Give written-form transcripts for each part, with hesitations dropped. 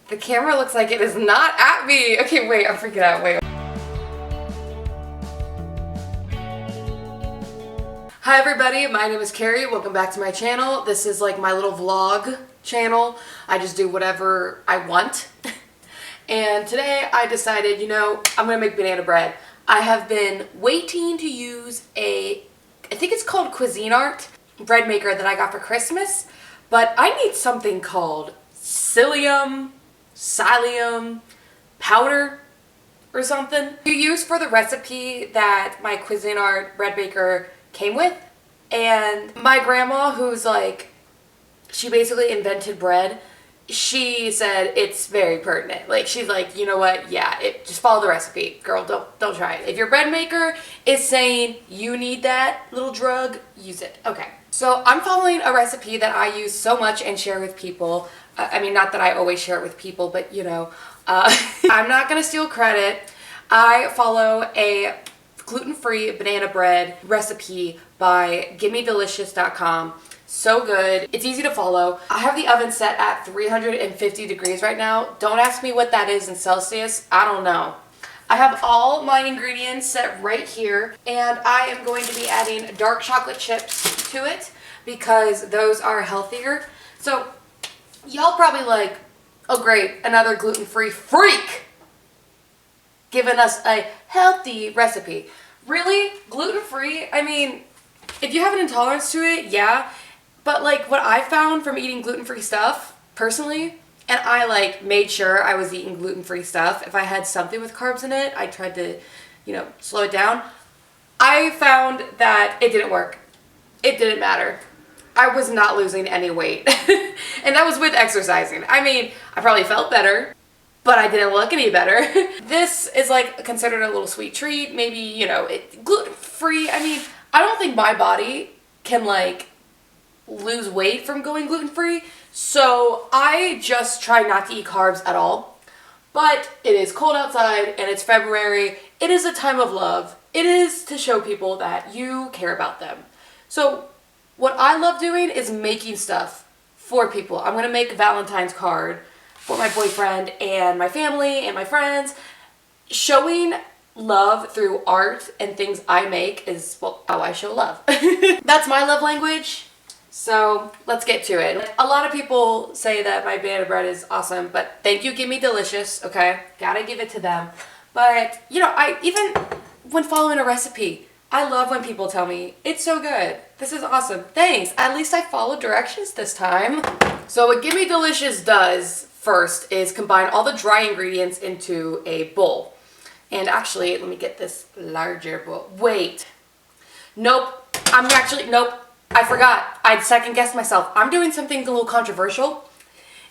The camera looks like it is not at me. Okay, wait, I'm freaking out. Wait. Hi everybody, my name is Carrie. Welcome back to my channel. This is like my little vlog channel. I just do whatever I want. And today I decided, I'm gonna make banana bread. I have been waiting to use I think it's called Cuisinart bread maker that I got for Christmas, but I need something called psyllium powder or something you use for the recipe that my Cuisinart bread maker came with. And my grandma, who's like, she basically invented bread, she said it's very pertinent. Like, she's like, you know what, yeah, just follow the recipe, girl, don't try it. If your bread maker is saying you need that little drug, use it. Okay, so I'm following a recipe that I use so much and share with people. I mean, not that I always share it with people, but I'm not gonna steal credit. I follow a gluten-free banana bread recipe by GiveMeDelicious.com. So good. It's easy to follow. I have the oven set at 350 degrees right now. Don't ask me what that is in Celsius. I don't know. I have all my ingredients set right here, and I am going to be adding dark chocolate chips to it because those are healthier. So y'all probably like, oh great, another gluten-free freak giving us a healthy recipe. Really? Gluten-free? I mean, if you have an intolerance to it, yeah. But like what I found from eating gluten-free stuff, personally, and I like made sure I was eating gluten-free stuff. If I had something with carbs in it, I tried to, slow it down. I found that it didn't work. It didn't matter. I was not losing any weight. And that was with exercising. I mean, I probably felt better, but I didn't look any better. This is like considered a little sweet treat. Maybe, gluten-free. I mean, I don't think my body can like lose weight from going gluten-free. So I just try not to eat carbs at all. But it is cold outside and it's February. It is a time of love. It is to show people that you care about them. So what I love doing is making stuff for people. I'm gonna make a Valentine's card for my boyfriend and my family and my friends. Showing love through art and things I make is, well, how I show love. That's my love language. So let's get to it. A lot of people say that my banana bread is awesome, but thank you, Give Me Delicious, okay? Gotta give it to them. But, I even when following a recipe, I love when people tell me, it's so good. This is awesome. Thanks. At least I followed directions this time. So what Give Me Delicious does first is combine all the dry ingredients into a bowl. And actually, let me get this larger bowl. Wait. Nope. Nope. I forgot. I'd second guessed myself. I'm doing something a little controversial.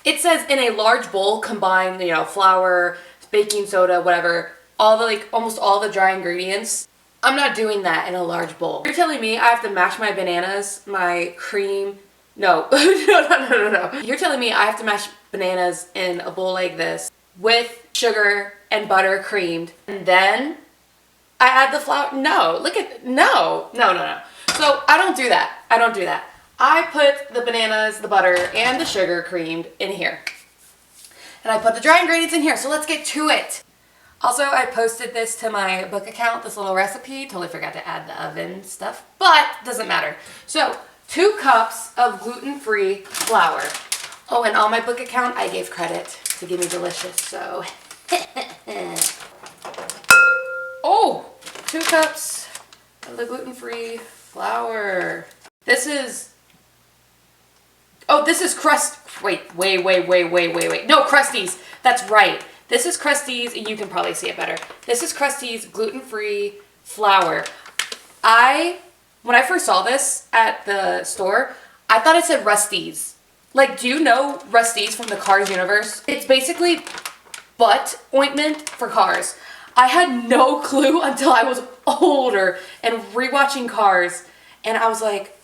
It says in a large bowl, combine, flour, baking soda, whatever, almost all the dry ingredients. I'm not doing that in a large bowl. You're telling me I have to mash my bananas, my cream? No. No. You're telling me I have to mash bananas in a bowl like this with sugar and butter creamed, and then I add the flour? No. No. So I don't do that. I put the bananas, the butter, and the sugar creamed in here. And I put the dry ingredients in here. So let's get to it. Also, I posted this to my book account, this little recipe. Totally forgot to add the oven stuff, but doesn't matter. So 2 cups of gluten-free flour. Oh, and on my book account, I gave credit to Give Me Delicious, so. Oh, 2 cups of the gluten-free flour. This is crust. Wait. No, Krusteaz. That's right. This is Krusteaz, and you can probably see it better. This is Krusteaz gluten-free flour. When I first saw this at the store, I thought it said Rusteez. Like, do you know Rusteez from the Cars universe? It's basically butt ointment for cars. I had no clue until I was older and rewatching Cars, and I was like,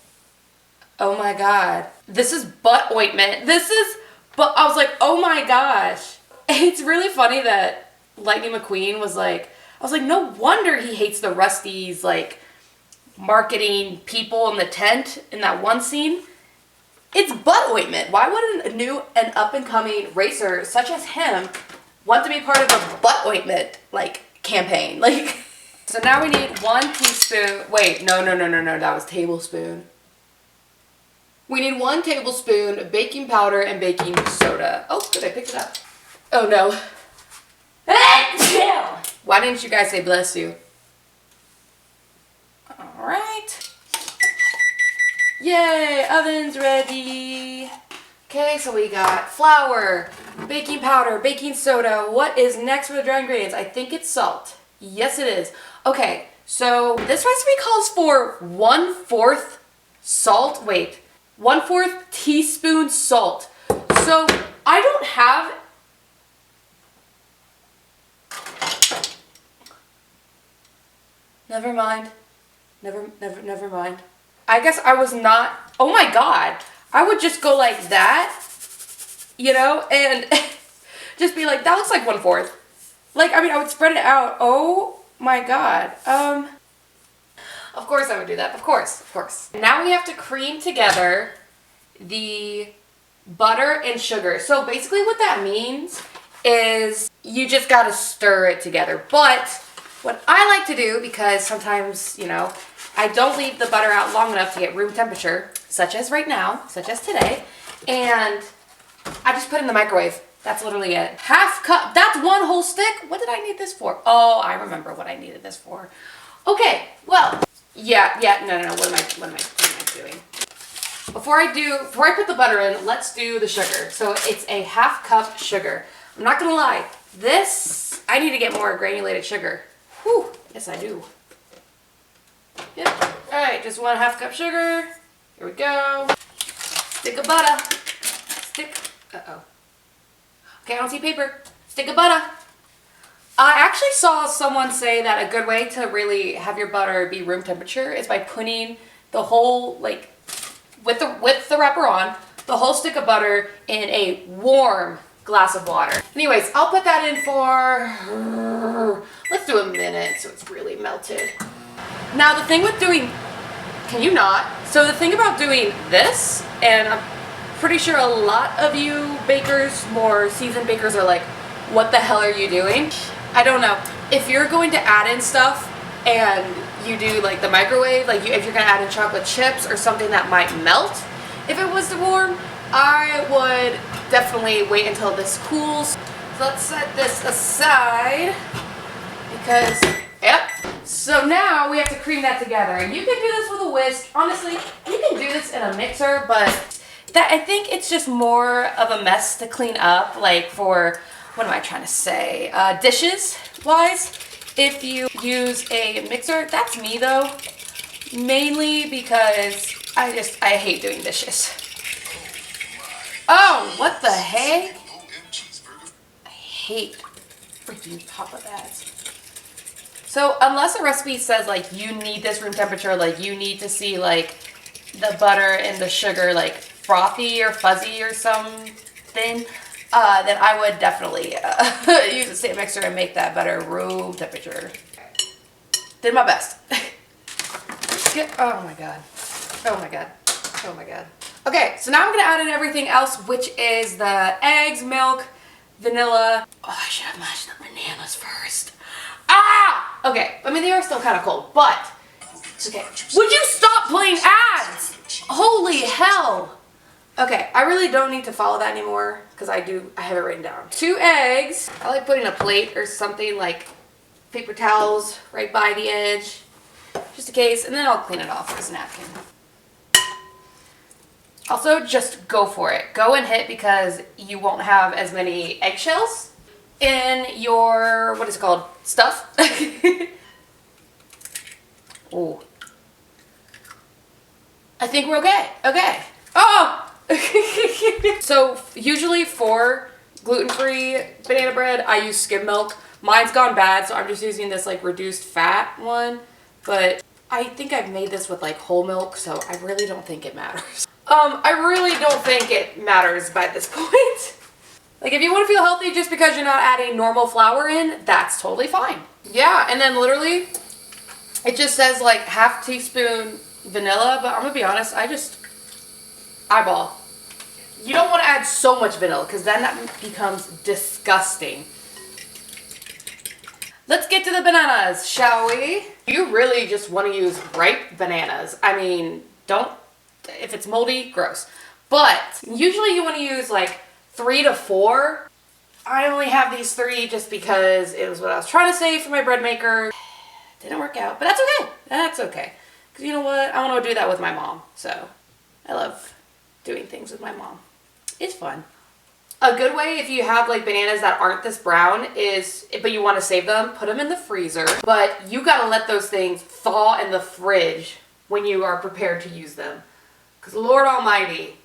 oh my god, this is butt ointment. I was like, oh my gosh. It's really funny that Lightning McQueen was like, I was like, no wonder he hates the Rusteez, like, marketing people in the tent in that one scene. It's butt ointment. Why would a new and up-and-coming racer such as him want to be part of a butt ointment, like, campaign? Like, so now we need 1 teaspoon. Wait, no, that was tablespoon. We need 1 tablespoon of baking powder and baking soda. Oh, good, I picked it up. Oh, no. Why didn't you guys say bless you? All right. Yay, oven's ready. Okay, so we got flour, baking powder, baking soda. What is next for the dry ingredients? I think it's salt. Yes, it is. Okay, so this recipe calls for 1/4 salt. Wait, 1/4 teaspoon salt. So I don't have. Never mind. Never mind. I guess I was not. Oh my god. I would just go like that, you know, and just be like, that looks like 1/4. Like, I mean, I would spread it out. Oh my god. Of course I would do that. Of course. Now we have to cream together the butter and sugar. So basically what that means is you just gotta stir it together. But what I like to do, because sometimes, you know, I don't leave the butter out long enough to get room temperature, such as right now, such as today, and I just put it in the microwave. That's literally it. 1/2 cup, that's 1 whole stick? What did I need this for? Oh, I remember what I needed this for. Okay, well, yeah, no, what am I doing? Before I put the butter in, let's do the sugar. So it's a 1/2 cup sugar. I'm not gonna lie, I need to get more granulated sugar. Whew, yes I do. Yep, all right, just 1/2 cup sugar. Here we go. Stick of butter. Uh-oh. Okay, I don't see paper. Stick of butter. I actually saw someone say that a good way to really have your butter be room temperature is by putting the whole, like, with the wrapper on, the whole stick of butter in a warm glass of water. Anyways, I'll put that in for, let's do a minute so it's really melted. Now the thing with doing, can you not? So the thing about doing this, and I'm pretty sure a lot of you bakers, more seasoned bakers, are like, what the hell are you doing? I don't know. If you're going to add in stuff and you do like the microwave, like if you're gonna add in chocolate chips or something that might melt, if it was too warm, I would definitely wait until this cools. So let's set this aside because, yep. So now we have to cream that together. You can do this with a whisk. Honestly, you can do this in a mixer, but I think it's just more of a mess to clean up, like for, what am I trying to say, dishes wise. If you use a mixer, that's me though, mainly because I hate doing dishes. Oh, what the heck? I hate freaking Papa Bads. So unless a recipe says like you need this room temperature, like you need to see like the butter and the sugar like frothy or fuzzy or something, then I would definitely use a stand mixer and make that butter room temperature. Did my best. Oh my god. Oh my god. Oh my god. Okay, so now I'm gonna add in everything else, which is the eggs, milk, vanilla. Oh, I should have mashed the bananas first. Ah! Okay, I mean, they are still kind of cold, but it's okay. Would you stop playing ads? Holy hell. Okay, I really don't need to follow that anymore because I have it written down. 2 eggs. I like putting a plate or something like paper towels right by the edge, just in case, and then I'll clean it off with a napkin. Also, just go for it. Go and hit because you won't have as many eggshells in your, what is it called, stuff. Ooh. I think we're okay. Okay. Oh! So usually for gluten-free banana bread, I use skim milk. Mine's gone bad, so I'm just using this like reduced fat one. But I think I've made this with like whole milk, so I really don't think it matters. I really don't think it matters by this point. Like if you want to feel healthy just because you're not adding normal flour in, that's totally fine. Yeah, and then literally it just says like 1/2 teaspoon vanilla, but I'm gonna be honest, I just eyeball. You don't want to add so much vanilla because then that becomes disgusting. Let's get to the bananas, shall we? You really just want to use ripe bananas. I mean, if it's moldy, gross. But usually you want to use like 3 to 4. I only have these 3 just because it was what I was trying to save for my bread maker. Didn't work out, but that's okay. That's okay. Because you know what? I want to do that with my mom. So I love doing things with my mom. It's fun. A good way if you have like bananas that aren't this brown is, but you want to save them, put them in the freezer. But you got to let those things thaw in the fridge when you are prepared to use them. Because Lord Almighty,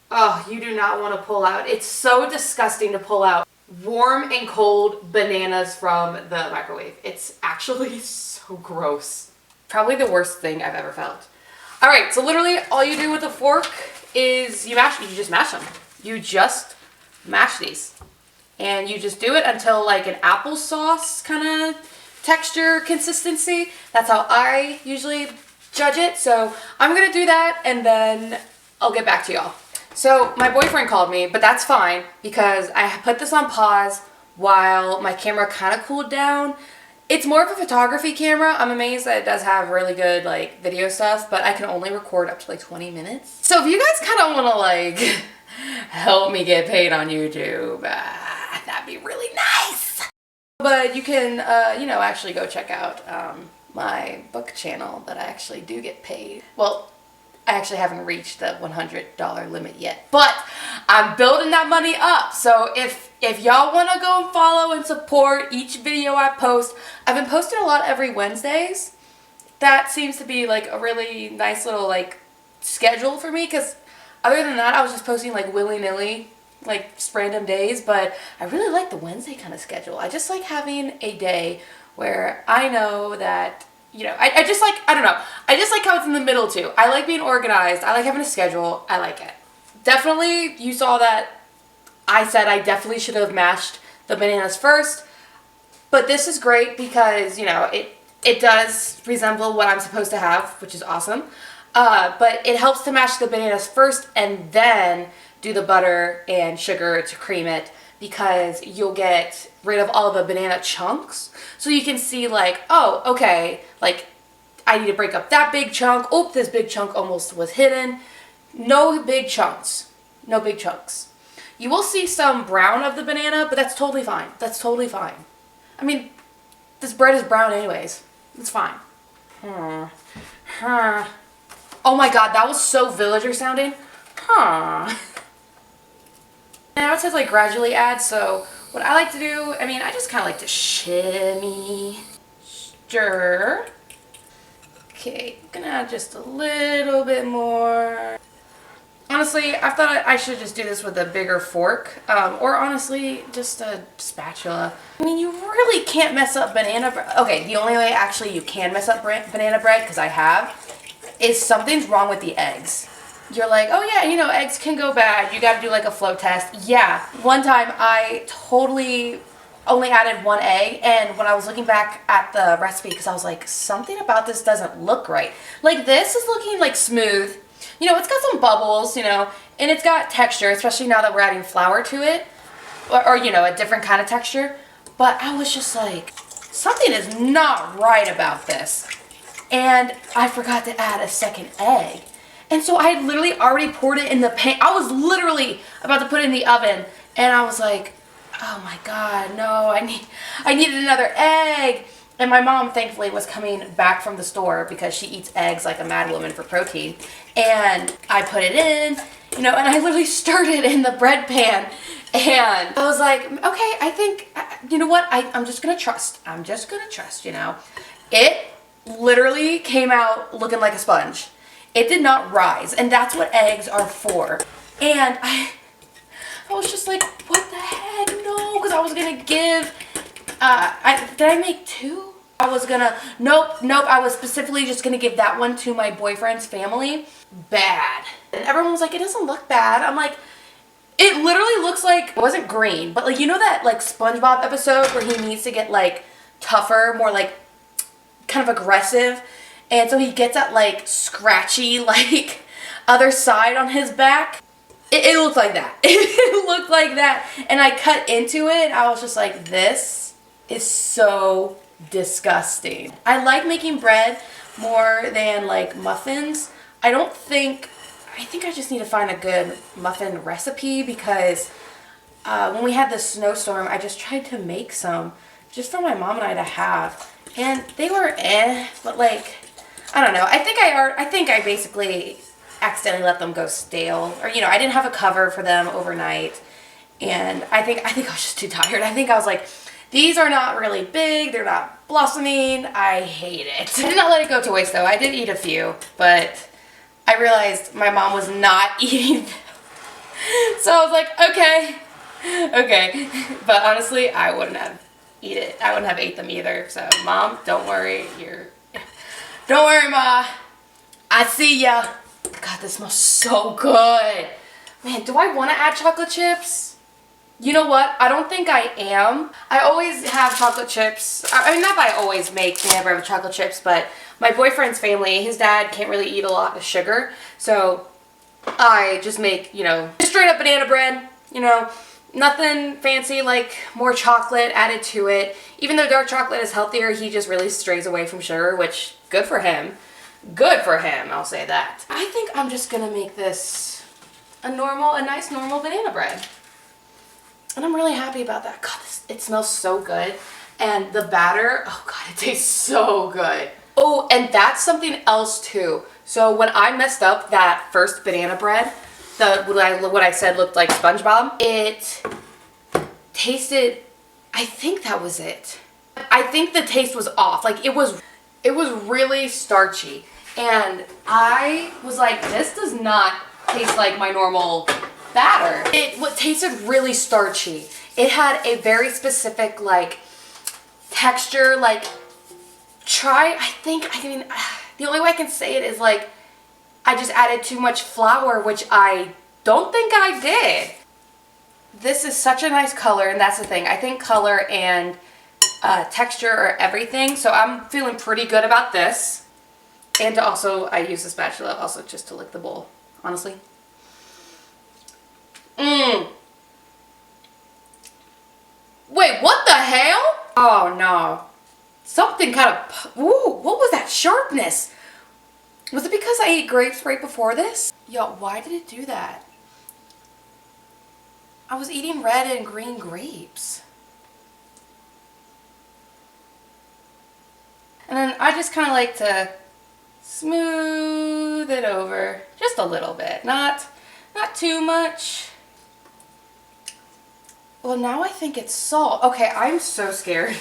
oh, you do not want to pull out. It's so disgusting to pull out warm and cold bananas from the microwave. It's actually so gross. Probably the worst thing I've ever felt. All right, so literally all you do with a fork is you just mash them. You just mash these. And you just do it until like an applesauce kind of texture consistency. That's how I usually judge it. So I'm going to do that and then I'll get back to y'all. So my boyfriend called me, but that's fine because I put this on pause while my camera kind of cooled down. It's more of a photography camera. I'm amazed that it does have really good like video stuff, but I can only record up to like 20 minutes. So if you guys kind of want to like help me get paid on YouTube, that'd be really nice. But you can, actually go check out my book channel that I actually do get paid. Well, I actually haven't reached the $100 limit yet, but I'm building that money up. So if y'all want to go and follow and support each video I post, I've been posting a lot every Wednesdays. That seems to be like a really nice little like schedule for me because other than that, I was just posting like willy-nilly, like random days, but I really like the Wednesday kind of schedule. I just like having a day where I know that, I just like, I don't know. I just like how it's in the middle too. I like being organized. I like having a schedule. I like it. Definitely, you saw that I said I definitely should have mashed the bananas first, but this is great because, it does resemble what I'm supposed to have, which is awesome. But it helps to mash the bananas first and then do the butter and sugar to cream it because you'll get rid of all the banana chunks. So you can see like, oh, okay, like I need to break up that big chunk. Oh, this big chunk almost was hidden. No big chunks. No big chunks. You will see some brown of the banana, but that's totally fine. That's totally fine. I mean, this bread is brown anyways. It's fine. Oh my god, that was so villager sounding. Now it says like gradually add, so what I like to do, I just kind of like to shimmy, stir. Okay, I'm gonna add just a little bit more. Honestly, I thought I should just do this with a bigger fork, or honestly, just a spatula. You really can't mess up banana bread. Okay, the only way actually you can mess up banana bread, because I have, is something's wrong with the eggs. You're like, oh yeah, eggs can go bad. You gotta do like a flow test. Yeah, one time I totally only added 1 egg, and when I was looking back at the recipe, because I was like, something about this doesn't look right. Like this is looking like smooth. It's got some bubbles, and it's got texture, especially now that we're adding flour to it, or a different kind of texture. But I was just like, something is not right about this. And I forgot to add a second egg. And so I had literally already poured it in the pan. I was literally about to put it in the oven. And I was like, oh my god, no, I needed another egg. And my mom, thankfully, was coming back from the store because she eats eggs like a mad woman for protein. And I put it in, and I literally stirred it in the bread pan. And I was like, okay, I think, you know what? I'm just going to trust. I'm just going to trust, It literally came out looking like a sponge. It did not rise, and that's what eggs are for. And I was just like, what the heck? No, because I was going to give, did I make 2? I was gonna, nope, I was specifically just gonna give that one to my boyfriend's family. Bad. And everyone was like, it doesn't look bad. I'm like, it literally looks like, it wasn't green, but like, that like SpongeBob episode where he needs to get like tougher, more like kind of aggressive. And so he gets that like scratchy, like other side on his back. It looked like that. It looked like that. And I cut into it. I was just like, this is so disgusting. I like making bread more than like muffins. I think I just need to find a good muffin recipe because when we had this snowstorm, I just tried to make some just for my mom and I to have. And they were but like, I don't know. I think I basically accidentally let them go stale. Or, I didn't have a cover for them overnight. And I think I was just too tired. I think I was like, these are not really big. They're not blossoming. I hate it. I did not let it go to waste though. I did eat a few, but I realized my mom was not eating them. So I was like, okay. But honestly, I wouldn't have ate them either. So Mom, don't worry. Don't worry, Ma. I see ya. God, this smells so good. Man, do I want to add chocolate chips? You know what? I don't think I am. I always have chocolate chips. I mean, not that I always make banana bread with chocolate chips, but my boyfriend's family, his dad can't really eat a lot of sugar. So I just make, just straight up banana bread, nothing fancy, like more chocolate added to it. Even though dark chocolate is healthier, he just really strays away from sugar, which good for him. Good for him, I'll say that. I think I'm just gonna make this a nice normal banana bread. And I'm really happy about that. God, it smells so good. And the batter, oh God, it tastes so good. Oh, and that's something else too. So when I messed up that first banana bread, what I said looked like SpongeBob, it tasted, I think that was it. I think the taste was off. Like it was really starchy. And I was like, this does not taste like my normal batter. It tasted really starchy. It had a very specific like texture, like the only way I can say it is like I just added too much flour, which I don't think I did. This is such a nice color, and that's the thing. I think color and texture are everything, so I'm feeling pretty good about this. And I use the spatula also just to lick the bowl, honestly. Wait, what the hell? Oh no. Something kind of, ooh, what was that sharpness? Was it because I ate grapes right before this? Yo, why did it do that? I was eating red and green grapes. And then I just kind of like to smooth it over just a little bit, not too much. Well, now I think it's salt. Okay, I'm so scared.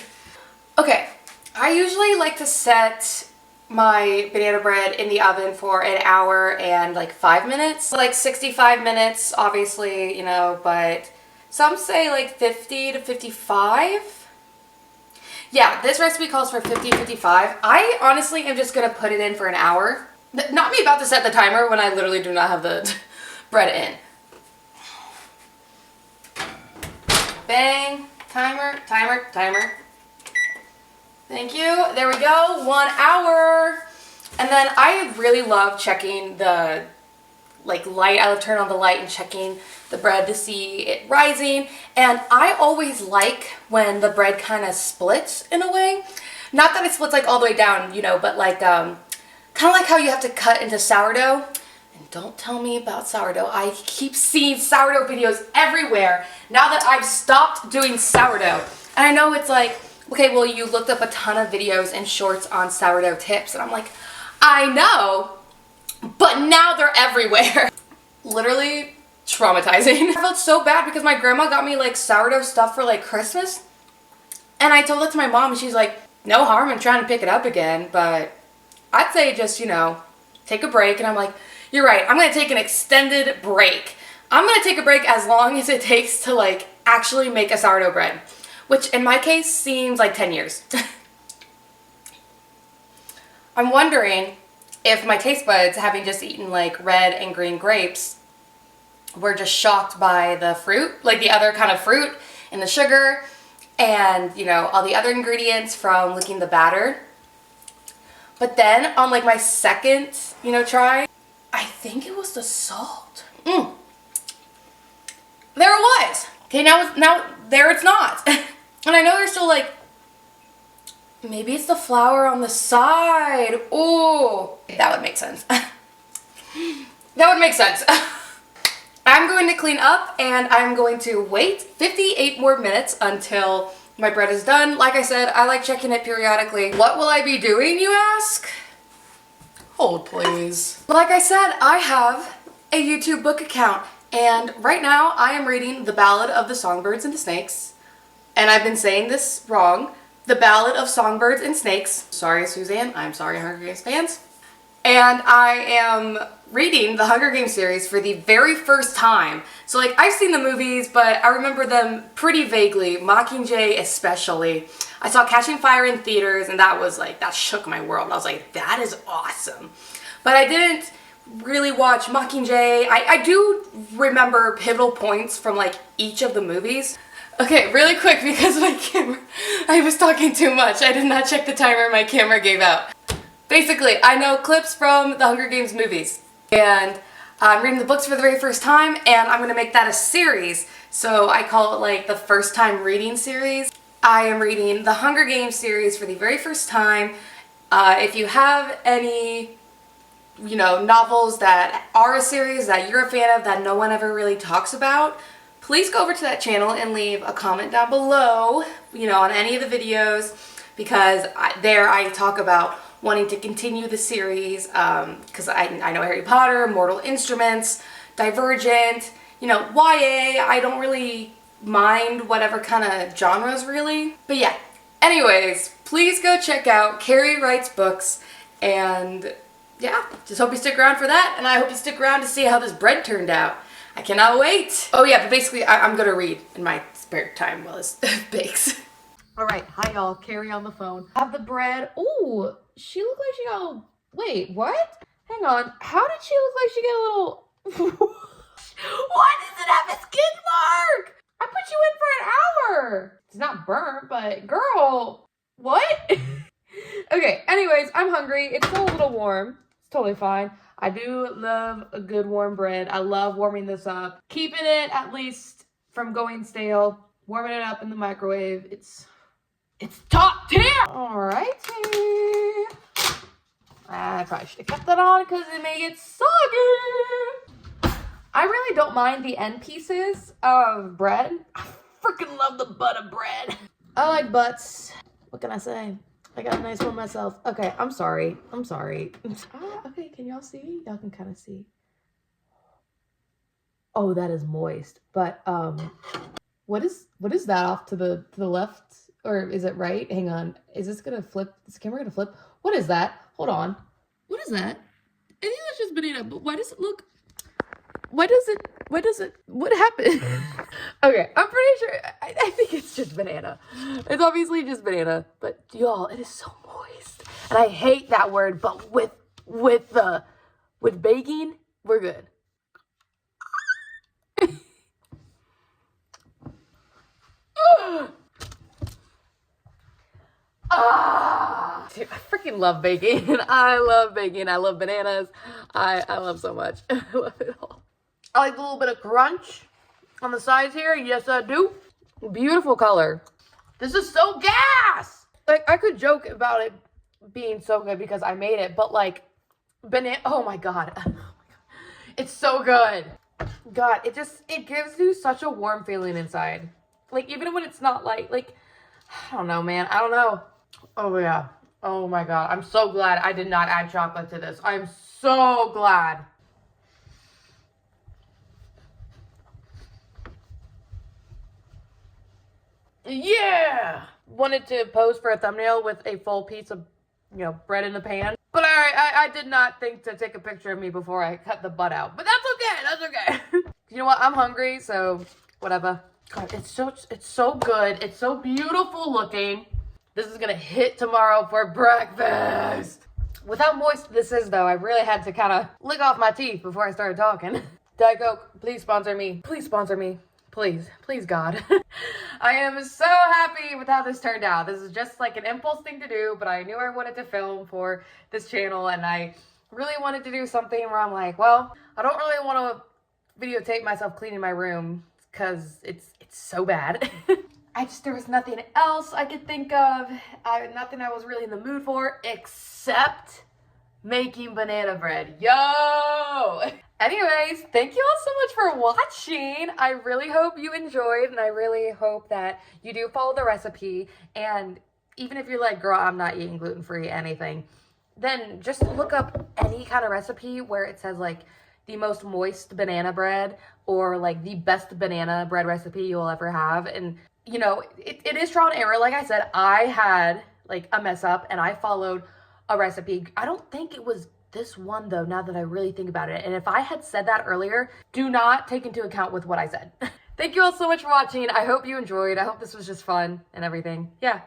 Okay, I usually like to set my banana bread in the oven for an hour and like 5 minutes. Like 65 minutes, obviously, but some say like 50 to 55. Yeah, this recipe calls for 50-55. I honestly am just gonna put it in for an hour. Not me about to set the timer when I literally do not have the bread in. Bang, timer. Thank you. There we go, 1 hour. And then I really love checking the light. I love turning on the light and checking the bread to see it rising. And I always like when the bread kind of splits in a way. Not that it splits like all the way down, but like kind of like how you have to cut into sourdough. And don't tell me about sourdough. I keep seeing sourdough videos everywhere now that I've stopped doing sourdough. And I know it's like, okay, well, you looked up a ton of videos and shorts on sourdough tips. And I'm like, I know, but now they're everywhere. Literally traumatizing. I felt so bad because my grandma got me like sourdough stuff for like Christmas. And I told it to my mom and she's like, no harm in trying to pick it up again, but I'd say just, take a break. And I'm like, you're right, I'm gonna take an extended break. I'm gonna take a break as long as it takes to like actually make a sourdough bread, which in my case seems like 10 years. I'm wondering if my taste buds, having just eaten like red and green grapes, were just shocked by the fruit, like the other kind of fruit and the sugar and, all the other ingredients from licking the batter. But then on like my second, try, I think it was the salt. There it was. Okay, now there it's not. And I know there's still like, maybe it's the flower on the side. Oh, that would make sense. That would make sense. I'm going to clean up and I'm going to wait 58 more minutes until my bread is done. Like I said, I like checking it periodically. What will I be doing, you ask? Hold, please. Like I said, I have a YouTube book account, and right now I am reading The Ballad of the Songbirds and the Snakes. And I've been saying this wrong. The Ballad of Songbirds and Snakes. Sorry, Suzanne. I'm sorry, Hunger Games fans. And I am reading the Hunger Games series for the very first time. So like, I've seen the movies, but I remember them pretty vaguely, Mockingjay especially. I saw Catching Fire in theaters, and that was like, that shook my world. I was like, that is awesome. But I didn't really watch Mockingjay. I do remember pivotal points from like each of the movies. Okay, really quick, because my camera, I was talking too much. I did not check the timer, my camera gave out. Basically, I know clips from the Hunger Games movies, and I'm reading the books for the very first time, and I'm going to make that a series. So I call it like the first time reading series. I am reading the Hunger Games series for the very first time. If you have any, you know, novels that are a series that you're a fan of that no one ever really talks about, please go over to that channel and leave a comment down below, you know, on any of the videos, because I talk about wanting to continue the series, because I know Harry Potter, Mortal Instruments, Divergent, you know, YA, I don't really mind whatever kind of genres really. But yeah, anyways, please go check out Carrie Writes Books, and yeah, just hope you stick around for that, and I hope you stick around to see how this bread turned out. I cannot wait. Oh yeah, but basically I'm gonna read in my spare time while this bakes. All right, hi y'all, Carrie on the phone. Have the bread. Ooh, she looked like she got a little, wait, what? Hang on, how did she look like she got a little, why does it have a skid mark? I put you in for an hour. It's not burnt, but girl, what? Okay, anyways, I'm hungry. It's still a little warm. It's totally fine. I do love a good warm bread. I love warming this up. Keeping it at least from going stale. Warming it up in the microwave. It's top tier! Alrighty. I probably should have kept that on because it may get soggy. I really don't mind the end pieces of bread. I freaking love the butter bread. I like butts. What can I say? I got a nice one myself. Okay, I'm sorry. Okay, can y'all see? Y'all can kind of see. Oh, that is moist. But what is that off to the left, or is it right? Hang on. Is this gonna flip? Is the camera gonna flip? What is that? Hold on. What is that? I think that's just banana. But why does it look? What happened? Okay, I'm pretty sure, I think it's just banana. It's obviously just banana, but y'all, it is so moist. And I hate that word, but with baking, we're good. Dude, I freaking love baking. I love baking. I love bananas. I love so much. I love it all. I like a little bit of crunch on the sides here. Yes, I do. Beautiful color. This is so gas. Like, I could joke about it being so good because I made it, but like, banana. Oh my god. It's so good. God, it gives you such a warm feeling inside. Like, even when it's not like, I don't know, man. I don't know. Oh yeah. Oh my god. I'm so glad I did not add chocolate to this. I'm so glad. Yeah! Wanted to pose for a thumbnail with a full piece of, you know, bread in the pan. But I did not think to take a picture of me before I cut the butt out. But that's okay. You know what? I'm hungry, so whatever. God, it's so good. It's so beautiful looking. This is gonna hit tomorrow for breakfast. With how moist this is, though, I really had to kind of lick off my teeth before I started talking. Diet Coke, please sponsor me. Please sponsor me. Please, God. I am so happy with how this turned out. This is just like an impulse thing to do, but I knew I wanted to film for this channel, and I really wanted to do something where I'm like, well, I don't really want to videotape myself cleaning my room. It's because it's so bad. There was nothing else I could think of. Nothing I was really in the mood for except making banana bread. Yo! Anyways, thank you all so much for watching. I really hope you enjoyed, and I really hope that you do follow the recipe. And even if you're like, girl, I'm not eating gluten-free anything, then just look up any kind of recipe where it says like the most moist banana bread or like the best banana bread recipe you'll ever have. And you know, it is trial and error. Like I said, I had like a mess up and I followed a recipe. I don't think it was this one though, now that I really think about it. And if I had said that earlier, do not take into account with what I said. Thank you all so much for watching. I hope you enjoyed. I hope this was just fun and everything. Yeah.